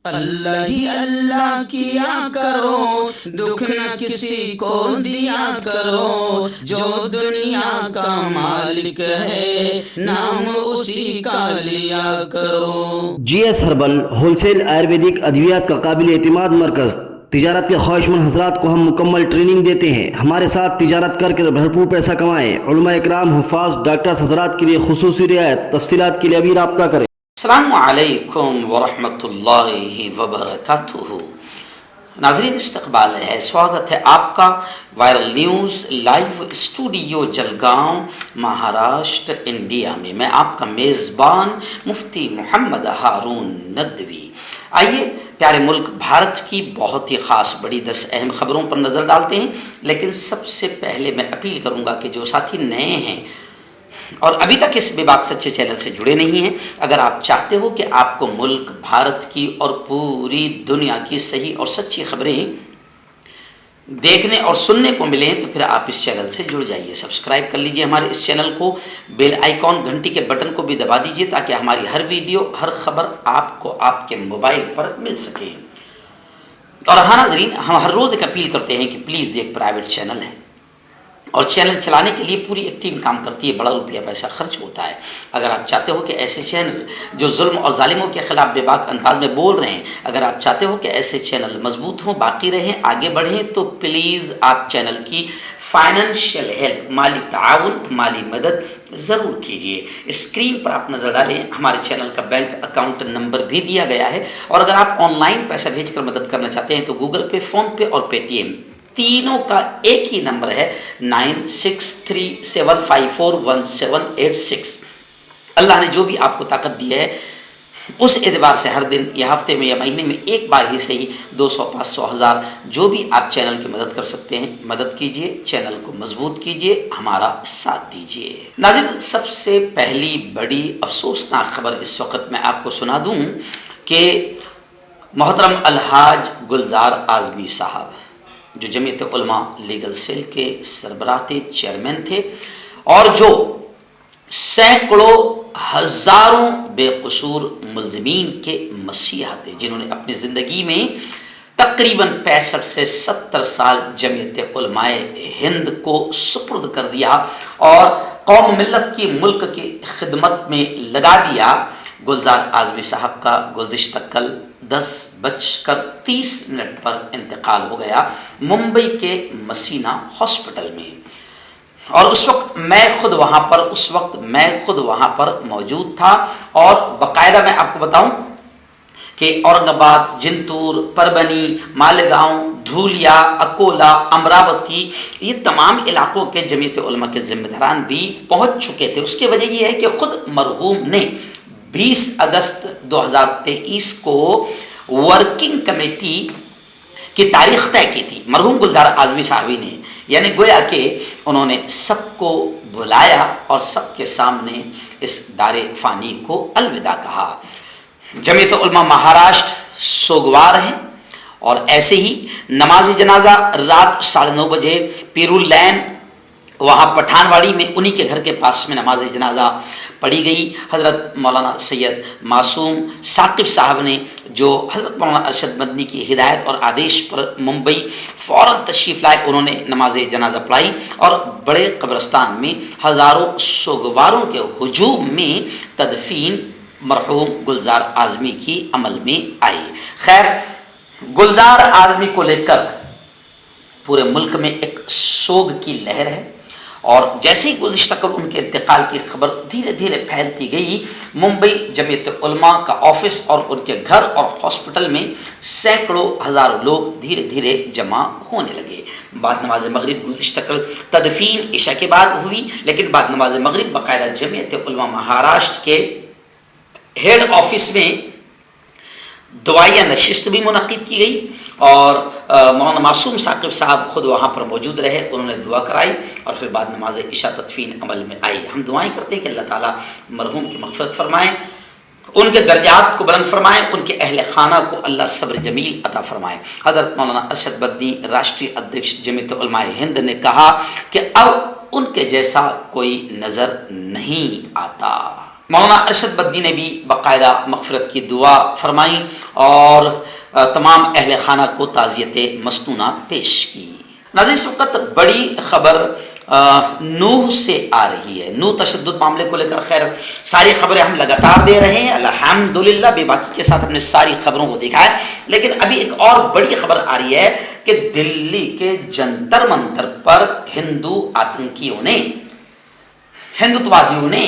اللہ ہی اللہ کیا کرو، دکھ نہ کسی کو دیا کرو، جو دنیا کا مالک ہے نام اسی کا لیا کرو۔ G S herbal wholesale ayurvedic ادویات کا قابل اعتماد مرکز۔ تجارت کے خواہشمند حضرات کو ہم مکمل ٹریننگ دیتے ہیں۔ ہمارے ساتھ تجارت کر کے بھرپور پیسہ کمائیں۔ علماء اکرام، حفاظ، ڈاکٹرز حضرات کے لیے خصوصی رعایت۔ تفصیلات کے لیے ابھی رابطہ کریں۔ السلام علیکم ورحمۃ اللہ وبرکاتہ۔ ناظرین، استقبال ہے، سواگت ہے آپ کا viral news live studio Jalgaon, Maharashtra, India میں۔ میں آپ کا میزبان مفتی محمد ہارون ندوی۔ آئیے پیارے ملک بھارت کی بہت ہی خاص بڑی 10 اہم خبروں پر نظر ڈالتے ہیں، لیکن سب سے پہلے میں اپیل کروں گا کہ جو ساتھی نئے ہیں اور ابھی تک اس بے باک سچے چینل سے جڑے نہیں ہیں، اگر آپ چاہتے ہو کہ آپ کو ملک بھارت کی اور پوری دنیا کی صحیح اور سچی خبریں دیکھنے اور سننے کو ملیں، تو پھر آپ اس چینل سے جڑ جائیے، سبسکرائب کر لیجئے ہمارے اس چینل کو، بیل آئیکن گھنٹی کے بٹن کو بھی دبا دیجئے تاکہ ہماری ہر ویڈیو، ہر خبر آپ کو آپ کے موبائل پر مل سکے۔ اور ہاں ناظرین، ہم ہر روز ایک اپیل کرتے ہیں کہ پلیز یہ ایک پرائیویٹ چینل ہے اور چینل چلانے کے لیے پوری ایک ٹیم کام کرتی ہے، بڑا روپیہ پیسہ خرچ ہوتا ہے۔ اگر آپ چاہتے ہو کہ ایسے چینل جو ظلم اور ظالموں کے خلاف بے باک انداز میں بول رہے ہیں، اگر آپ چاہتے ہو کہ ایسے چینل مضبوط ہوں، باقی رہیں، آگے بڑھیں، تو پلیز آپ چینل کی فائنینشیل ہیلپ، مالی تعاون، مالی مدد ضرور کیجیے۔ اسکرین پر آپ نظر ڈالیں، ہمارے چینل کا بینک اکاؤنٹ نمبر بھی دیا گیا ہے، اور اگر آپ آن لائن پیسہ بھیج کر مدد کرنا چاہتے ہیں تو گوگل پے، فون پے اور پے ٹی ایم تینوں کا ایک ہی نمبر ہے 9637541786۔ اللہ نے جو بھی آپ کو طاقت دی ہے، اس اعتبار سے ہر دن یا ہفتے میں یا مہینے میں ایک بار ہی صحیح 200، 500، 1000 جو بھی آپ چینل کی مدد کر سکتے ہیں مدد کیجیے، چینل کو مضبوط کیجیے، ہمارا ساتھ دیجیے۔ ناظرین، سب سے پہلی بڑی افسوسناک خبر اس وقت میں آپ کو سنا دوں کہ محترم الحاج گلزار اعظمی صاحب، جو جمعیت علماء لیگل سیل کے سربراہ تھے، چیئرمین تھے، اور جو سینکڑوں ہزاروں بے قصور ملزمین کے مسیحا تھے، جنہوں نے اپنی زندگی میں تقریباً 65 سے 70 سال جمعیت علماء ہند کو سپرد کر دیا اور قوم ملت کی، ملک کی خدمت میں لگا دیا۔ گلزار اعظمی صاحب کا گزشتہ کل 10:30 پر انتقال ہو گیا ممبئی کے مسینہ ہاسپٹل میں، اور اس وقت میں خود وہاں پر موجود تھا، اور باقاعدہ میں آپ کو بتاؤں کہ اورنگ آباد، جنتور، پربنی، مالیگاؤں، دھولیا، اکولا، امراوتی، یہ تمام علاقوں کے جمعیت علماء کے ذمہ داران بھی پہنچ چکے تھے۔ اس کی وجہ یہ ہے کہ خود مرحوم نے 20 اگست 2023 کو ورکنگ کمیٹی کی تاریخ طے کی تھی مرحوم گلزار اعظمی صاحبی نے، یعنی گویا کہ انہوں نے سب کو بلایا اور سب کے سامنے اس دار فانی کو الوداع کہا۔ جمعیت علماء مہاراشٹر سوگوار ہیں، اور ایسے ہی نماز جنازہ رات 9:30 بجے پیرول لین، وہاں پٹھان واڑی میں انہی کے گھر کے پاس میں نماز جنازہ پڑھی گئی۔ حضرت مولانا سید معصوم ثاقب صاحب نے، جو حضرت مولانا ارشد مدنی کی ہدایت اور آدیش پر ممبئی فوراً تشریف لائے، انہوں نے نماز جنازہ پڑھائی، اور بڑے قبرستان میں ہزاروں سوگواروں کے ہجوم میں تدفین مرحوم گلزار اعظمی کی عمل میں آئی۔ خیر، گلزار اعظمی کو لے کر پورے ملک میں ایک سوگ کی لہر ہے، اور جیسے ہی گزشتہ کل ان کے انتقال کی خبر دھیرے دھیرے پھیلتی گئی، ممبئی جمعیت علماء کا آفس اور ان کے گھر اور ہاسپٹل میں سینکڑوں ہزاروں لوگ دھیرے دھیرے جمع ہونے لگے۔ بعد نماز مغرب گزشتہ کل تدفین عشاء کے بعد ہوئی، لیکن بعد نماز مغرب باقاعدہ جمعیت علماء مہاراشٹر کے ہیڈ آفس میں دعائیہ نشست بھی منعقد کی گئی، اور مولانا معصوم ثاقب صاحب خود وہاں پر موجود رہے، انہوں نے دعا کرائی، اور پھر بعد نماز عشاء تدفین عمل میں آئی۔ ہم دعائیں کرتے ہیں کہ اللہ تعالیٰ مرحوم کی مغفرت فرمائیں، ان کے درجات کو بلند فرمائیں، ان کے اہل خانہ کو اللہ صبر جمیل عطا فرمائے۔ حضرت مولانا ارشد مدنی راشٹری ادھیکش جمعیت علماء ہند نے کہا کہ اب ان کے جیسا کوئی نظر نہیں آتا۔ مولانا ارشد بدی نے بھی باقاعدہ مغفرت کی دعا فرمائی اور تمام اہل خانہ کو تعزیت مسنونہ پیش کی۔ ناظرین اس وقت بڑی خبر نوح سے آ رہی ہے، نوح تشدد معاملے کو لے کر خیر ساری خبریں ہم لگاتار دے رہے ہیں الحمدللہ، بے باکی کے ساتھ ہم نے ساری خبروں کو دیکھا ہے، لیکن ابھی ایک اور بڑی خبر آ رہی ہے کہ دلی کے جنتر منتر پر ہندو آتنکیوں نے، ہندوتوادیوں نے،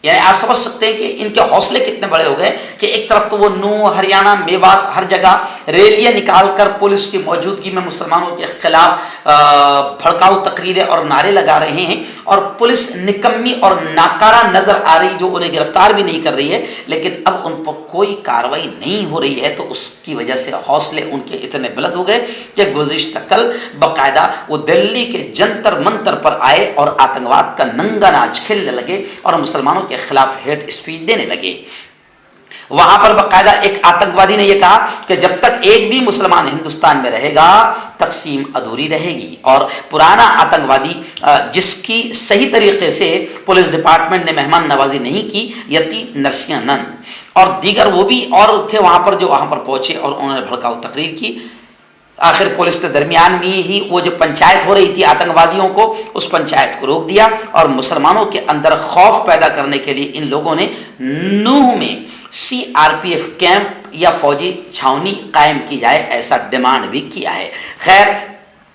یعنی آپ سمجھ سکتے ہیں کہ ان کے حوصلے کتنے بڑے ہو گئے کہ ایک طرف تو وہ نو ہریانہ میوات ہر جگہ ریلیاں نکال کر پولیس کی موجودگی میں مسلمانوں کے خلاف بھڑکاؤ تقریریں اور نعرے لگا رہے ہیں، اور پولیس نکمی اور ناکارہ نظر آ رہی جو انہیں گرفتار بھی نہیں کر رہی ہے، لیکن اب ان پر کوئی کارروائی نہیں ہو رہی ہے، تو اس کی وجہ سے حوصلے ان کے اتنے بلند ہو گئے کہ گزشتہ کل باقاعدہ وہ دلی کے جنتر منتر پر آئے اور آتنکواد کا ننگا ناچ کھیلنے لگے اور مسلمانوں کے خلاف ہیٹ اسپیچ دینے لگے۔ وہاں پر باقاعدہ ایک آتنکوادی نے یہ کہا کہ جب تک ایک بھی مسلمان ہندوستان میں رہے گا تقسیم ادھوری رہے گی، اور پرانا آتنکوادی جس کی صحیح طریقے سے پولیس ڈپارٹمنٹ نے مہمان نوازی نہیں کی، یتی نرسیانن اور دیگر وہ بھی اور تھے وہاں پر جو وہاں پر پہنچے اور انہوں نے بھڑکاؤ تقریر کی۔ آخر پولیس کے درمیان میں ہی وہ جو پنچایت ہو رہی تھی آتنکوادیوں کو، اس پنچایت کو روک دیا، اور مسلمانوں کے اندر خوف پیدا کرنے کے لیے ان لوگوں نے نوح میں CRPF کیمپ یا فوجی چھاونی قائم کی جائے ایسا ڈیمانڈ بھی کیا ہے۔ خیر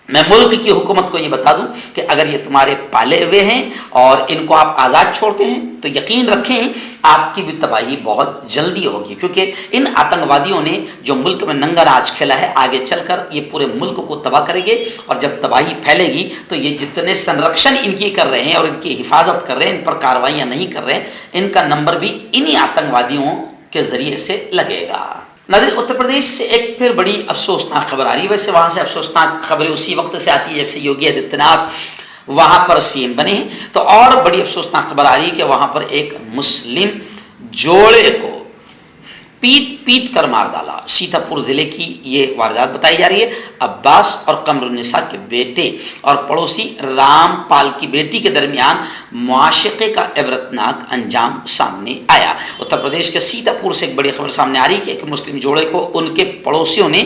میں ملک کی حکومت کو یہ بتا دوں کہ اگر یہ تمہارے پالے ہوئے ہیں اور ان کو آپ آزاد چھوڑتے ہیں تو یقین رکھیں آپ کی بھی تباہی بہت جلدی ہوگی، کیونکہ ان آتنکوادیوں نے جو ملک میں ننگا ناچ کھیلا ہے آگے چل کر یہ پورے ملک کو تباہ کریں گے، اور جب تباہی پھیلے گی تو یہ جتنے سنرکشن ان کی کر رہے ہیں اور ان کی حفاظت کر رہے ہیں، ان پر کارروائیاں نہیں کر رہے ہیں، ان کا نمبر بھی انہی آتنکوادیوں کے ذریعے سے لگے گا۔ ناظرین اتر پردیش سے ایک پھر بڑی افسوسناک خبر آ رہی ہے، ویسے وہاں سے افسوسناک خبریں اسی وقت سے آتی ہے جب سے یوگی آدتیہ ناتھ وہاں پر CM بنے ہیں، تو اور بڑی افسوسناک خبر آ رہی ہے کہ وہاں پر ایک مسلم جوڑے کو پیٹ کر مار ڈالا۔ سیتا پور ضلع کی یہ واردات بتائی جا رہی ہے۔ عباس اور قمر النساء کے بیٹے اور پڑوسی رام پال کی بیٹی کے درمیان معاشقے کا عبرتناک انجام سامنے آیا۔ اتر پردیش کے سیتا پور سے ایک بڑی خبر سامنے آ رہی ہے کہ ایک مسلم جوڑے کو ان کے پڑوسیوں نے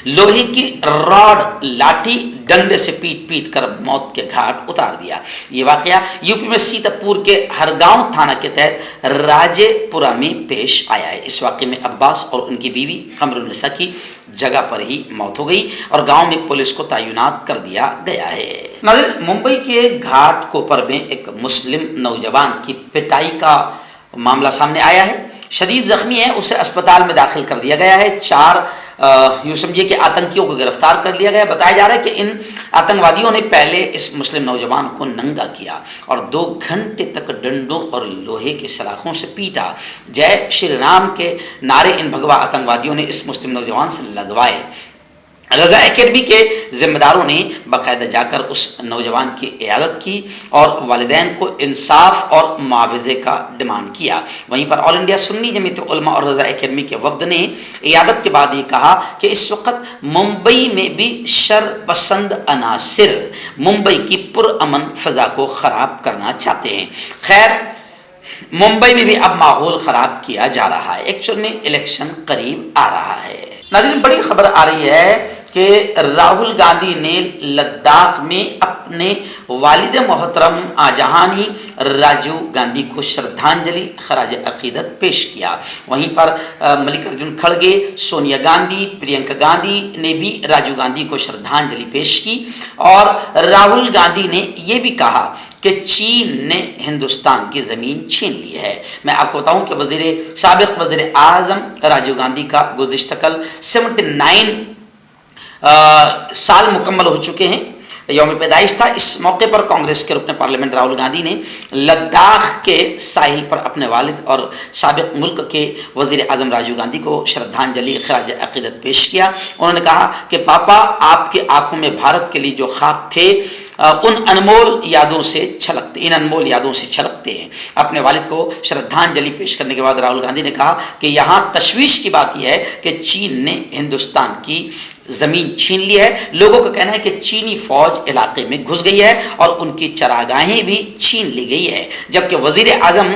لوہے کی راڈ لاٹھی ڈنڈے سے پیٹ کر موت کے گھاٹ اتار دیا۔ یہ واقعہ یوپی میں سیتا پور کے ہرگاؤں تھانہ کے تحت راجے پورہ میں پیش آیا ہے۔ اس واقعے میں عباس اور ان کی بیوی قمر النساء کی جگہ پر ہی موت ہو گئی اور گاؤں میں پولیس کو تعینات کر دیا گیا ہے۔ ناظرین ممبئی کے گھاٹ کوپر میں ایک مسلم نوجوان کی پٹائی کا معاملہ سامنے آیا ہے۔ شدید زخمی ہے، اسے اسپتال میں داخل کر دیا گیا ہے۔ 4 یوں سمجھیے کہ آتنکیوں کو گرفتار کر لیا گیا۔ بتایا جا رہا ہے کہ ان آتنکوادیوں نے پہلے اس مسلم نوجوان کو ننگا کیا اور 2 گھنٹے تک ڈنڈوں اور لوہے کے سلاخوں سے پیٹا۔ جے شری رام کے نعرے ان بھگوا آتنکوادیوں نے اس مسلم نوجوان سے لگوائے۔ رضا اکیڈمی کے ذمہ داروں نے باقاعدہ جا کر اس نوجوان کی عیادت کی اور والدین کو انصاف اور معاوضے کا ڈیمانڈ کیا۔ وہیں پر آل انڈیا سنی جمعیت علماء اور رضا اکیڈمی کے وفد نے عیادت کے بعد یہ کہا کہ اس وقت ممبئی میں بھی شر پسند عناصر ممبئی کی پرامن فضا کو خراب کرنا چاہتے ہیں۔ خیر ممبئی میں بھی اب ماحول خراب کیا جا رہا ہے، ایکچوئل میں الیکشن قریب آ رہا ہے۔ ناظرین بڑی خبر آ رہی ہے کہ راہل گاندھی نے لداخ میں اپنے والد محترم آجہانی راجیو گاندھی کو شردھانجلی خراج عقیدت پیش کیا۔ وہیں پر ملک ارجن کھڑگے، سونیا گاندھی، پرینکا گاندھی نے بھی راجیو گاندھی کو شردھانجلی پیش کی، اور راہل گاندھی نے یہ بھی کہا کہ چین نے ہندوستان کی زمین چھین لی ہے۔ میں آپ کو بتاؤں کہ سابق وزیر اعظم راجیو گاندھی کا گزشتہ کل 79 سال مکمل ہو چکے ہیں، یوم پیدائش تھا۔ اس موقع پر کانگریس کے رکن پارلیمنٹ راہل گاندھی نے لداخ کے ساحل پر اپنے والد اور سابق ملک کے وزیر اعظم راجیو گاندھی کو شردھانجلی خراج عقیدت پیش کیا۔ انہوں نے کہا کہ پاپا آپ کے آنکھوں میں بھارت کے لیے جو خواب تھے ان انمول یادوں سے چھلکتے ہیں۔ اپنے والد کو شردھانجلی پیش کرنے کے بعد راہل گاندھی نے کہا کہ یہاں تشویش کی بات یہ ہے کہ چین نے ہندوستان کی زمین چھین لی ہے۔ لوگوں کا کہنا ہے کہ چینی فوج علاقے میں گھس گئی ہے اور ان کی چراگاہیں بھی چھین لی گئی ہے، جبکہ وزیر اعظم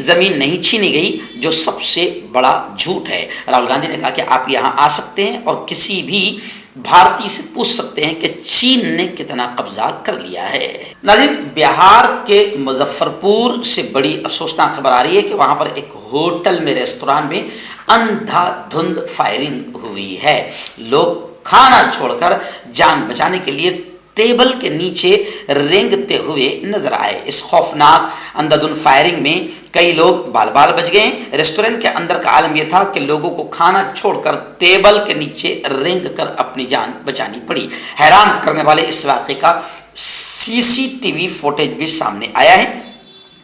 زمین نہیں چھینی گئی، جو سب سے بڑا جھوٹ ہے۔ راہل گاندھی نے کہا کہ آپ یہاں آ سکتے ہیں اور کسی بھی بھارتی سے پوچھ سکتے ہیں کہ چین نے کتنا قبضہ کر لیا ہے۔ ناظرین، بہار کے مظفر پور سے بڑی افسوسناک خبر آ رہی ہے کہ وہاں پر ایک ہوٹل میں، ریستوران میں اندھا دھند فائرنگ ہوئی ہے۔ لوگ کھانا چھوڑ کر جان بچانے کے لیے ٹیبل کے نیچے رینگتے ہوئے نظر آئے۔ اس خوفناک اندھادھند فائرنگ میں کئی لوگ بال بال بچ گئے۔ ریسٹورینٹ کے اندر کا عالم یہ تھا کہ لوگوں کو کھانا چھوڑ کر ٹیبل کے نیچے رینگ کر اپنی جان بچانی پڑی۔ حیران کرنے والے اس واقعے کا CCTV فوٹیج بھی سامنے آیا ہے۔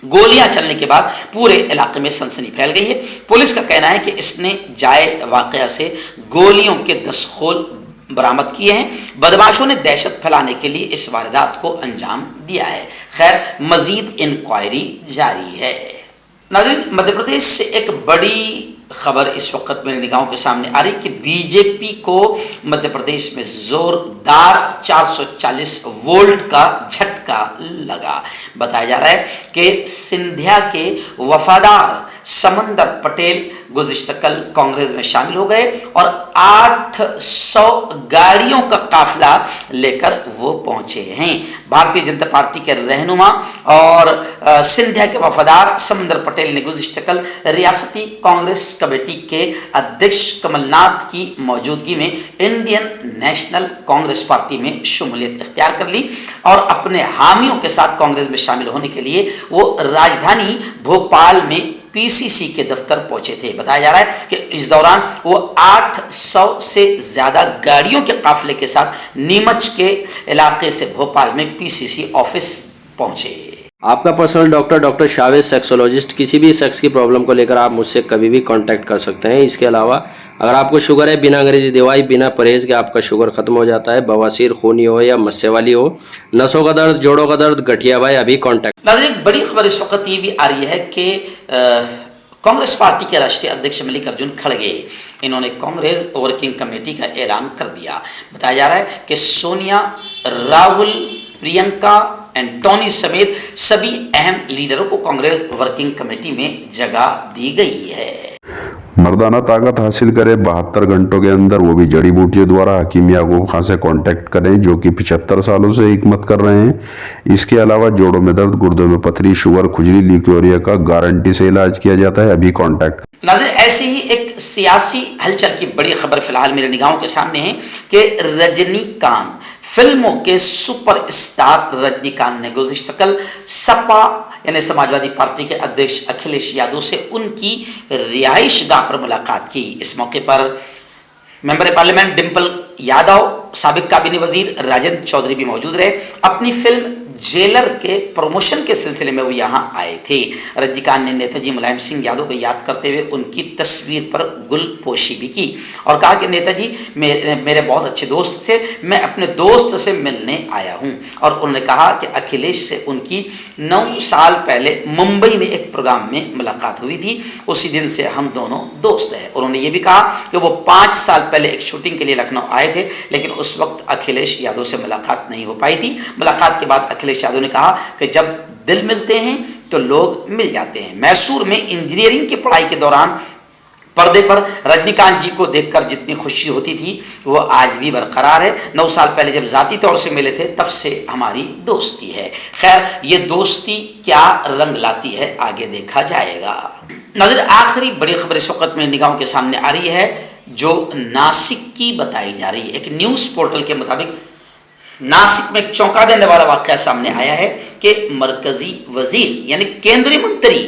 گولیاں چلنے کے بعد پورے علاقے میں سنسنی پھیل گئی ہے۔ پولیس کا کہنا ہے کہ اس نے جائے واقعہ سے گولیوں کے 10 خول برآمد کیے ہیں۔ بدماشوں نے دہشت پھیلانے کے لیے اس واردات کو انجام دیا ہے۔ خیر، مزید انکوائری جاری ہے۔ ناظرین، مدھیہ پردیش سے ایک بڑی خبر اس وقت میرے نگاہوں کے سامنے آ رہی کہ BJP کو مدھیہ پردیش میں زوردار 440 وولٹ کا جھٹکا لگا۔ بتایا جا رہا ہے کہ سندھیا کے وفادار سمندر پٹیل گزشتہ کل کانگریس میں شامل ہو گئے اور 800 گاڑیوں کا قافلہ لے کر وہ پہنچے ہیں۔ بھارتیہ جنتا پارٹی کے رہنما اور سندھیا کے وفادار سمندر پٹیل نے گزشتہ کل ریاستی کانگریس کمیٹی کے ادھیکش کمل ناتھ کی موجودگی میں انڈین نیشنل کانگریس پارٹی میں شمولیت اختیار کر لی اور اپنے حامیوں کے ساتھ کانگریس میں شامل ہونے کے لیے وہ راجدھانی بھوپال میں PCC کے دفتر پہنچے تھے۔ بتایا جا رہا ہے کہ اس دوران وہ 800 سے زیادہ گاڑیوں کے قافلے کے ساتھ نیمچ کے علاقے سے بھوپال میں PCC آفس پہنچے۔ آپ کا پرسنل ڈاکٹر شاویز سیکسولوجسٹ، کسی بھی سیکس کی پرابلم کو لے کر آپ مجھ سے کبھی بھی کانٹیکٹ کر سکتے ہیں۔ اس کے علاوہ اگر آپ کو شوگر ہے، بنا انگریزی دوائی، بنا پرہیز کے آپ کا شوگر ختم ہو جاتا ہے، بواسیر خونی ہو یا مسے والی ہو، نسوں کا درد، جوڑوں کا درد، گٹھیا بھائی، ابھی کانٹیکٹ۔ ناظرین، بڑی خبر اس وقت یہ بھی آ رہی ہے کہ کانگریس پارٹی کے راشٹریہ ادھیکش ملک ارجن کھڑگے، انہوں نے کانگریس ورکنگ کمیٹی کا اعلان کر دیا۔ بتایا جا رہا ہے کہ سونیا، راہل، پرینکا، اینٹونی سمیت سبھی اہم لیڈروں کو کانگریس ورکنگ کمیٹی میں جگہ دی گئی ہے۔ مردانہ طاقت حاصل کرے 72 گھنٹوں کے اندر، وہ بھی جڑی بوٹیوں دوارا، حکیم یعقوب خان سے کانٹیکٹ کریں جو کہ 75 سالوں سے حکمت کر رہے ہیں۔ اس کے علاوہ جوڑوں میں درد، گردوں میں پتھری، شوگر، کھجلی، لیکوریا کا گارنٹی سے علاج کیا جاتا ہے، ابھی کانٹیکٹ۔ ناظرین، ایسی ہی ایک سیاسی ہلچل کی بڑی خبر فی الحال میرے نگاہوں کے سامنے ہے کہ رجنی کانت، فلموں کے سپر اسٹار رجنی کانت نے گزشتہ کل سپا یعنی سماجوادی پارٹی کے ادھیکش اکھلیش یادو سے ان کی رہائش گاہ پر ملاقات کی۔ اس موقع پر ممبر پارلیمنٹ ڈمپل یادو، سابق کابینی وزیر راجندر چودھری بھی موجود رہے۔ اپنی فلم جیلر کے پروموشن کے سلسلے میں وہ یہاں آئے تھے۔ رجنی کانت نے نیتا جی ملائم سنگھ یادو کو یاد کرتے ہوئے ان کی تصویر پر گل پوشی بھی کی اور کہا کہ نیتا جی میرے بہت اچھے دوست سے، میں اپنے دوست سے ملنے آیا ہوں۔ اور انہوں نے کہا کہ اکھلیش سے ان کی 9 سال پہلے ممبئی میں ایک پروگرام میں ملاقات ہوئی تھی، اسی دن سے ہم دونوں دوست ہیں۔ انہوں نے یہ بھی کہا کہ وہ 5 سال پہلے ایک شوٹنگ کے لیے لکھنؤ آئے تھے، لیکن اس وقت اکھلیش یادو سے ملاقات نہیں ہو پائی تھی۔ ملاقات کے بعد اکھلیش یادو نے کہا کہ جب دل ملتے ہیں تو لوگ مل جاتے ہیں۔ میسور میں انجینئرنگ کی پڑھائی کے دوران پردے پر رجنی کانت جی کو دیکھ کر جتنی خوشی ہوتی تھی وہ آج بھی برقرار ہے۔ 9 سال پہلے جب ذاتی طور سے ملے تھے تب سے ہماری دوستی ہے۔ خیر، یہ دوستی کیا رنگ لاتی ہے آگے دیکھا جائے گا۔ ناظرین، آخری بڑی خبر اس وقت میں نگاہوں کے سامنے آ رہی ہے جو ناسک کی بتائی جا رہی ہے۔ ایک نیوز پورٹل کے مطابق ناسک میں ایک چونکا دینے والا واقعہ سامنے آیا ہے کہ مرکزی وزیر یعنی کیندری منتری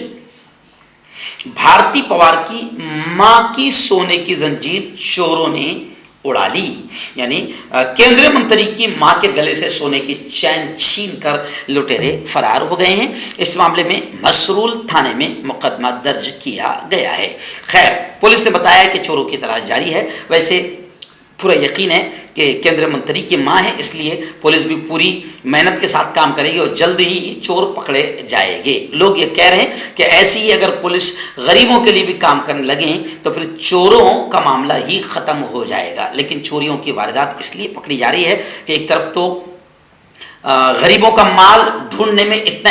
بھارتی پوار کی ماں کی سونے کی زنجیر چوروں نے اڑا لی۔ یعنی کیندری منتری کی ماں کے گلے سے سونے کی چین چھین کر لٹیرے فرار ہو گئے ہیں۔ اس معاملے میں مسرول تھانے میں مقدمہ درج کیا گیا ہے۔ خیر، پولیس نے بتایا کہ چوروں کی تلاش جاری ہے۔ ویسے پورا یقین ہے کہ کیندری منتری کی ماں ہے، اس لیے پولیس بھی پوری محنت کے ساتھ کام کرے گی اور جلد ہی چور پکڑے جائیں گے۔ لوگ یہ کہہ رہے ہیں کہ ایسی ہی اگر پولیس غریبوں کے لیے بھی کام کرنے لگیں تو پھر چوروں کا معاملہ ہی ختم ہو جائے گا۔ لیکن چوریوں کی واردات اس لیے پکڑی جا رہی ہے کہ ایک طرف تو غریبوں کا مال ڈھونڈنے میں اتنا